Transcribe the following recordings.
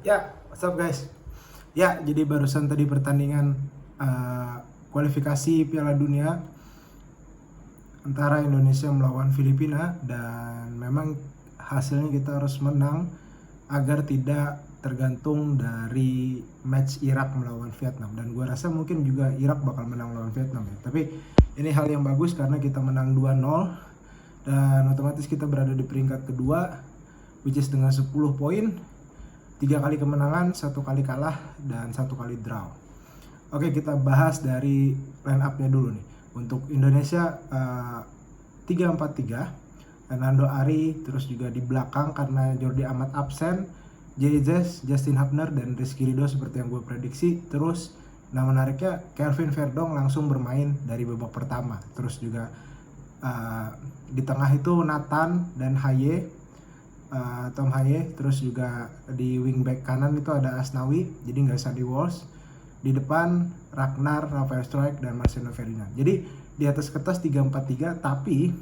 Ya, what's up guys? Ya, jadi barusan tadi pertandingan kualifikasi Piala Dunia antara Indonesia melawan Filipina, dan memang hasilnya kita harus menang agar tidak tergantung dari match Irak melawan Vietnam. Dan gue rasa mungkin juga Irak bakal menang melawan Vietnam ya. Tapi ini hal yang bagus karena kita menang 2-0 dan otomatis kita berada di peringkat kedua, which is dengan 10 poin, 3 kali kemenangan, 1 kali kalah, dan 1 kali draw. Oke, kita bahas dari line up-nya dulu nih. Untuk Indonesia 3-4-3, Fernando Ari, terus juga di belakang karena Jordi Amat absen, JJ, Justin Hubner, dan Rizky Ridho seperti yang gue prediksi. Terus nah menariknya Kelvin Verdong langsung bermain dari babak pertama. Terus juga di tengah itu Nathan dan Haye, Tom Haye. Terus juga di wingback kanan itu ada Asnawi, jadi nggak Sandy Walsh. Di depan Ragnar, Rafael Struijk, dan Marcelo Ferdinand. Jadi di atas kertas 3-4-3, tapi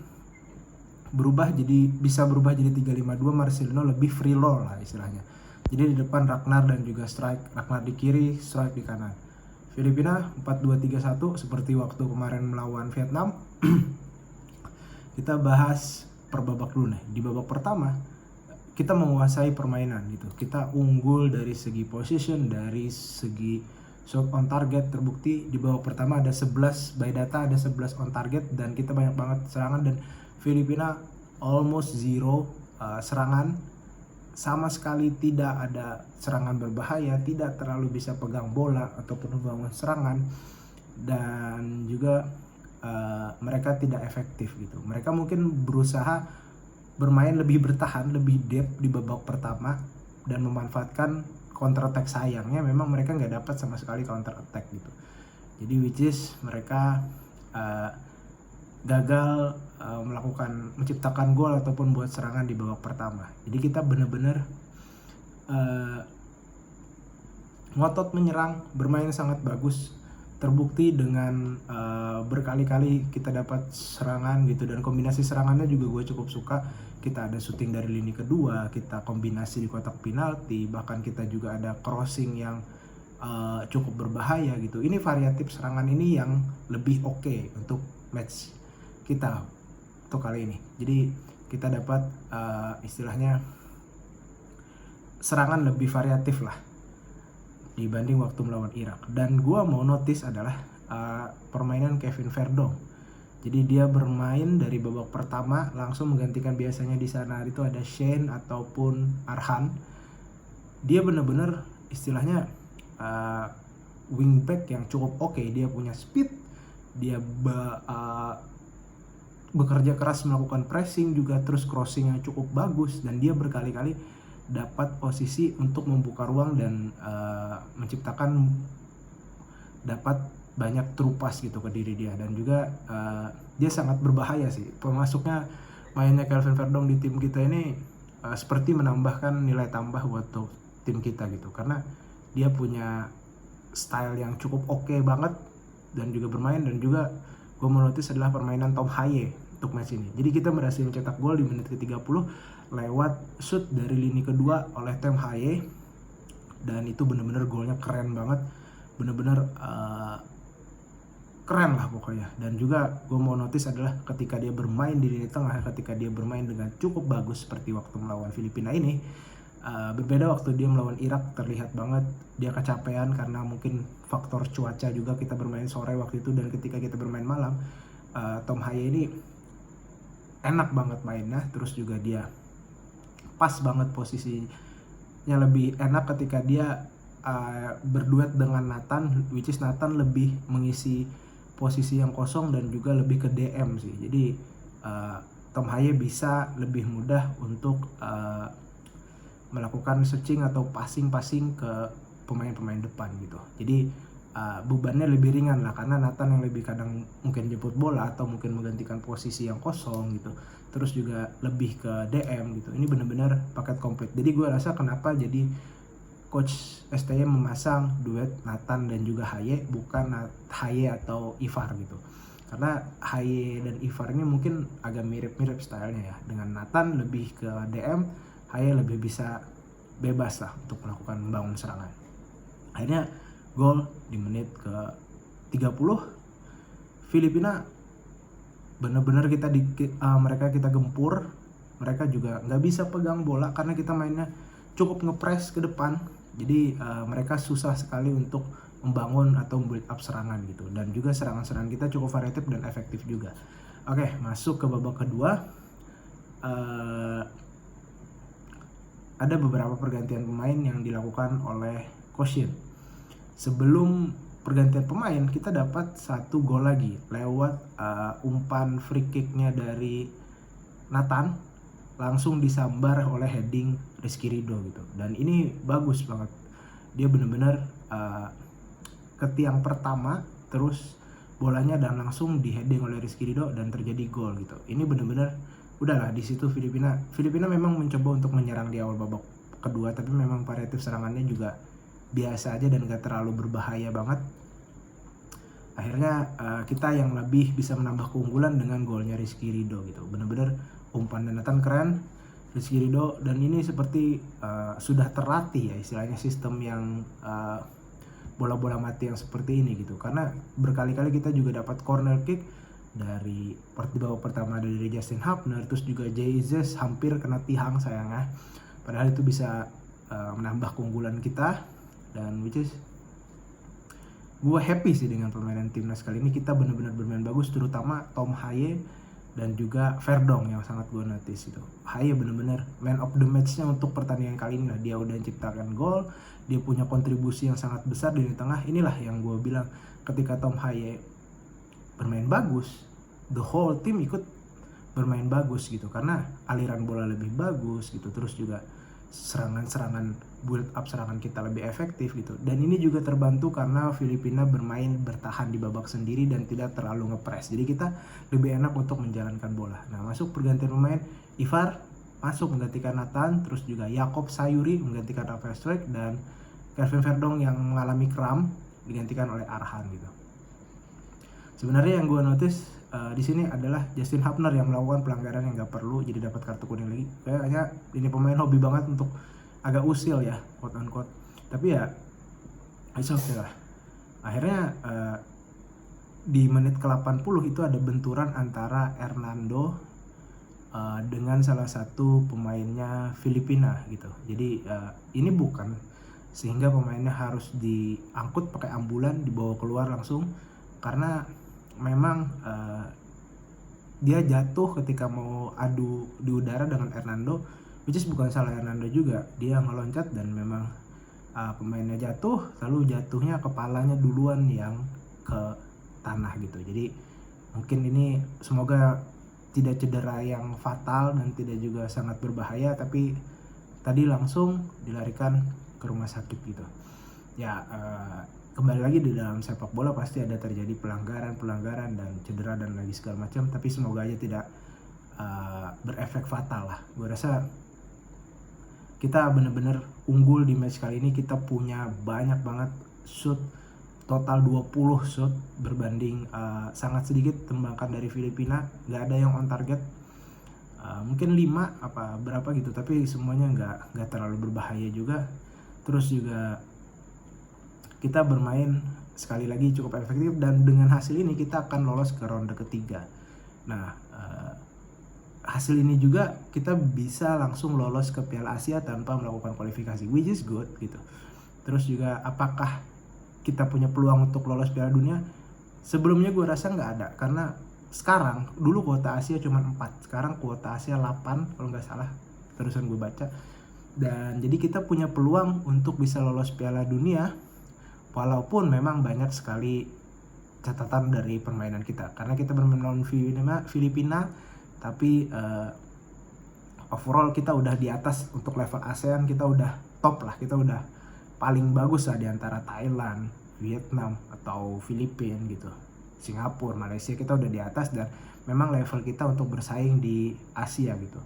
bisa berubah jadi 3-5-2. Marcelino lebih free roll lah istilahnya. Jadi di depan Ragnar dan juga Struijk, Ragnar di kiri, Struijk di kanan. Filipina 4-2-3-1 seperti waktu kemarin melawan Vietnam. Kita bahas per babak dulu nih. Di babak pertama kita menguasai permainan gitu. Kita unggul dari segi position, dari segi shot on target. Terbukti di babak pertama ada 11 by data, ada 11 on target, dan kita banyak banget serangan. Dan Filipina almost zero serangan, sama sekali tidak ada serangan berbahaya, tidak terlalu bisa pegang bola ataupun membangun serangan. Dan juga mereka tidak efektif gitu. Mereka mungkin berusaha bermain lebih bertahan, lebih depth di babak pertama dan memanfaatkan counter attack. Sayangnya memang mereka nggak dapat sama sekali counter attack gitu. Jadi which is mereka gagal menciptakan gol ataupun buat serangan di babak pertama. Jadi kita benar-benar ngotot menyerang, bermain sangat bagus. Terbukti dengan berkali-kali kita dapat serangan gitu, dan kombinasi serangannya juga gue cukup suka. Kita ada shooting dari lini kedua, kita kombinasi di kotak penalti, bahkan kita juga ada crossing yang cukup berbahaya gitu. Ini variatif serangan ini yang lebih oke untuk match kita untuk kali ini. Jadi kita dapat istilahnya serangan lebih variatif lah dibanding waktu melawan Irak. Dan gue mau notice adalah permainan Kevin Verdong. Jadi dia bermain dari babak pertama langsung menggantikan, biasanya di sana itu ada Shane ataupun Arhan. Dia benar-benar istilahnya wingback yang cukup oke. Dia punya speed, dia bekerja keras melakukan pressing juga, terus crossing yang cukup bagus, dan dia berkali-kali dapat posisi untuk membuka ruang dan menciptakan dapat banyak true pass gitu ke diri dia. Dan juga dia sangat berbahaya sih. Pemasuknya mainnya Kelvin Verdong di tim kita ini seperti menambahkan nilai tambah buat tim kita gitu, karena dia punya style yang cukup oke banget dan juga bermain. Dan juga gue mau notice adalah permainan Tom Haye untuk match ini. Jadi kita berhasil mencetak gol di menit ke-30 lewat shoot dari lini kedua oleh Tom Haye, dan itu bener-bener golnya keren banget, bener-bener keren lah pokoknya. Dan juga gue mau notice adalah ketika dia bermain di lini tengah, ketika dia bermain dengan cukup bagus seperti waktu melawan Filipina ini, berbeda waktu dia melawan Irak. Terlihat banget dia kecapean karena mungkin faktor cuaca juga, kita bermain sore waktu itu, dan ketika kita bermain malam, Tom Haye ini enak banget mainnya. Terus juga dia pas banget posisinya, lebih enak ketika dia berduet dengan Nathan, which is Nathan lebih mengisi posisi yang kosong dan juga lebih ke DM sih. Jadi Tom Haye bisa lebih mudah untuk melakukan switching atau passing ke pemain-pemain depan gitu. Jadi bebannya lebih ringan lah, karena Nathan yang lebih kadang mungkin jemput bola atau mungkin menggantikan posisi yang kosong gitu. Terus juga lebih ke DM gitu. Ini benar-benar paket komplit. Jadi gue rasa kenapa jadi Coach STY memasang duet Nathan dan juga Haye, bukan Haye atau Ivar gitu. Karena Haye dan Ivar ini mungkin agak mirip-mirip stylenya ya. Dengan Nathan lebih ke DM, Haye lebih bisa bebas lah untuk melakukan membangun serangan. Akhirnya gol di menit ke 30. Filipina benar-benar mereka kita gempur. Mereka juga nggak bisa pegang bola karena kita mainnya cukup ngepres ke depan. Jadi mereka susah sekali untuk membangun atau build up serangan gitu. Dan juga serangan-serangan kita cukup variatif dan efektif juga. Oke, masuk ke babak kedua. Ada beberapa pergantian pemain yang dilakukan oleh Coach Shin. Sebelum pergantian pemain, kita dapat 1 gol lagi lewat umpan free kicknya dari Nathan, langsung disambar oleh heading Rizky Ridho gitu. Dan ini bagus banget, dia benar-benar ke tiang pertama, terus bolanya dan langsung di heading oleh Rizky Ridho dan terjadi gol gitu. Ini benar-benar udahlah di situ Filipina memang mencoba untuk menyerang di awal babak kedua, tapi memang variatif serangannya juga biasa aja dan gak terlalu berbahaya banget. Akhirnya kita yang lebih bisa menambah keunggulan dengan golnya Rizky Ridho gitu. Benar-benar umpan dan Nathan keren, Rizky Ridho, dan ini seperti sudah terlatih ya istilahnya sistem yang bola-bola mati yang seperti ini gitu. Karena berkali-kali kita juga dapat corner kick dari babak pertama dari Justin Hapner, terus juga Jesus hampir kena tihang sayangnya. Padahal itu bisa menambah keunggulan kita, dan which is gue happy sih dengan permainan timnas kali ini. Kita benar-benar bermain bagus, terutama Tom Haye dan juga Verdong yang sangat gue notice itu. Haye benar-benar man of the match-nya untuk pertandingan kali ini lah. Dia udah menciptakan gol, dia punya kontribusi yang sangat besar di tengah. Inilah yang gue bilang, ketika Tom Haye bermain bagus, the whole team ikut bermain bagus gitu, karena aliran bola lebih bagus gitu, terus juga serangan-serangan build up serangan kita lebih efektif gitu. Dan ini juga terbantu karena Filipina bermain bertahan di babak sendiri dan tidak terlalu ngepres, jadi kita lebih enak untuk menjalankan bola. Nah, masuk pergantian pemain, Ivar masuk menggantikan Nathan, terus juga Yakob Sayuri menggantikan Rafael Struijk, dan Kelvin Verdong yang mengalami kram digantikan oleh Arhan gitu. Sebenarnya yang gue notice di sini adalah Justin Hapner yang melakukan pelanggaran yang gak perlu, jadi dapat kartu kuning lagi. Kayaknya ini pemain hobi banget untuk agak usil ya, quote unquote. Tapi ya it's okay lah. Akhirnya di menit ke-80 itu ada benturan antara Hernando dengan salah satu pemainnya Filipina gitu. Jadi ini bukan, sehingga pemainnya harus diangkut pakai ambulan, dibawa keluar langsung, karena memang dia jatuh ketika mau adu di udara dengan Hernando, which is bukan salah Hernando juga. Dia ngeloncat dan memang pemainnya jatuh, lalu jatuhnya kepalanya duluan yang ke tanah gitu. Jadi mungkin ini semoga tidak cedera yang fatal dan tidak juga sangat berbahaya, tapi tadi langsung dilarikan ke rumah sakit gitu. Ya kembali lagi di dalam sepak bola pasti ada terjadi pelanggaran dan cedera dan lagi segala macam, tapi semoga aja tidak berefek fatal lah. Gue rasa kita benar-benar unggul di match kali ini. Kita punya banyak banget shoot, total 20 shoot berbanding sangat sedikit tembakan dari Filipina. Gak ada yang on target, mungkin 5 apa berapa gitu, tapi semuanya gak terlalu berbahaya juga. Terus juga kita bermain sekali lagi cukup efektif, dan dengan hasil ini kita akan lolos ke ronde ketiga. Nah, hasil ini juga kita bisa langsung lolos ke Piala Asia tanpa melakukan kualifikasi, which is good gitu. Terus juga apakah kita punya peluang untuk lolos Piala Dunia? Sebelumnya gue rasa nggak ada, karena sekarang, dulu kuota Asia cuma 4, sekarang kuota Asia 8 kalau nggak salah, terusan gue baca. Dan jadi kita punya peluang untuk bisa lolos Piala Dunia, walaupun memang banyak sekali catatan dari permainan kita, karena kita bermain melawan Filipina, tapi overall kita udah di atas untuk level ASEAN. Kita udah top lah, kita udah paling bagus lah di antara Thailand, Vietnam, atau Filipina gitu, Singapura, Malaysia. Kita udah di atas, dan memang level kita untuk bersaing di Asia gitu.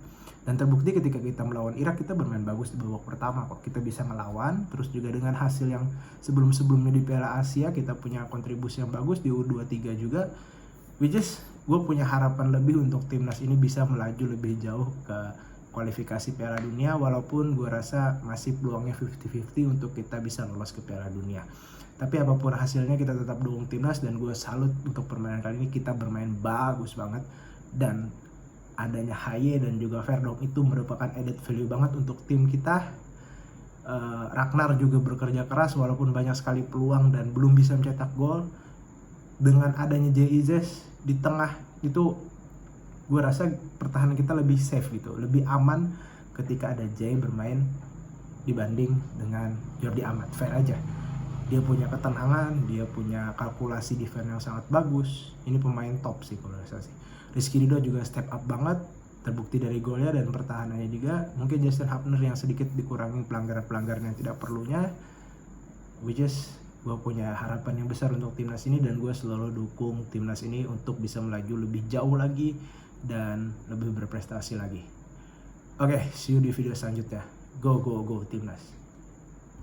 Dan terbukti ketika kita melawan Irak, kita bermain bagus di babak pertama kok. Kita bisa ngelawan, terus juga dengan hasil yang sebelum-sebelumnya di Piala Asia kita punya kontribusi yang bagus di U23 juga, which is gue punya harapan lebih untuk timnas ini bisa melaju lebih jauh ke kualifikasi Piala Dunia, walaupun gue rasa masih peluangnya 50-50 untuk kita bisa lolos ke Piala Dunia. Tapi apapun hasilnya kita tetap dukung timnas, dan gue salut untuk permainan kali ini. Kita bermain bagus banget, dan adanya Haye dan juga Verdonk itu merupakan added value banget untuk tim kita. Ragnar juga bekerja keras walaupun banyak sekali peluang dan belum bisa mencetak gol. Dengan adanya JIZES di tengah itu, gue rasa pertahanan kita lebih safe gitu, lebih aman ketika ada Jay bermain dibanding dengan Jordi Amat. Fair aja, dia punya ketenangan, dia punya kalkulasi defense yang sangat bagus. Ini pemain top sih kalau saya sih. Rizky Ridho juga step up banget, terbukti dari golnya dan pertahanannya juga. Mungkin Justin Hubner yang sedikit dikurangi pelanggaran-pelanggaran yang tidak perlunya, which is gue punya harapan yang besar untuk timnas ini, dan gue selalu dukung timnas ini untuk bisa melaju lebih jauh lagi dan lebih berprestasi lagi. Oke, see you di video selanjutnya. Go go go timnas.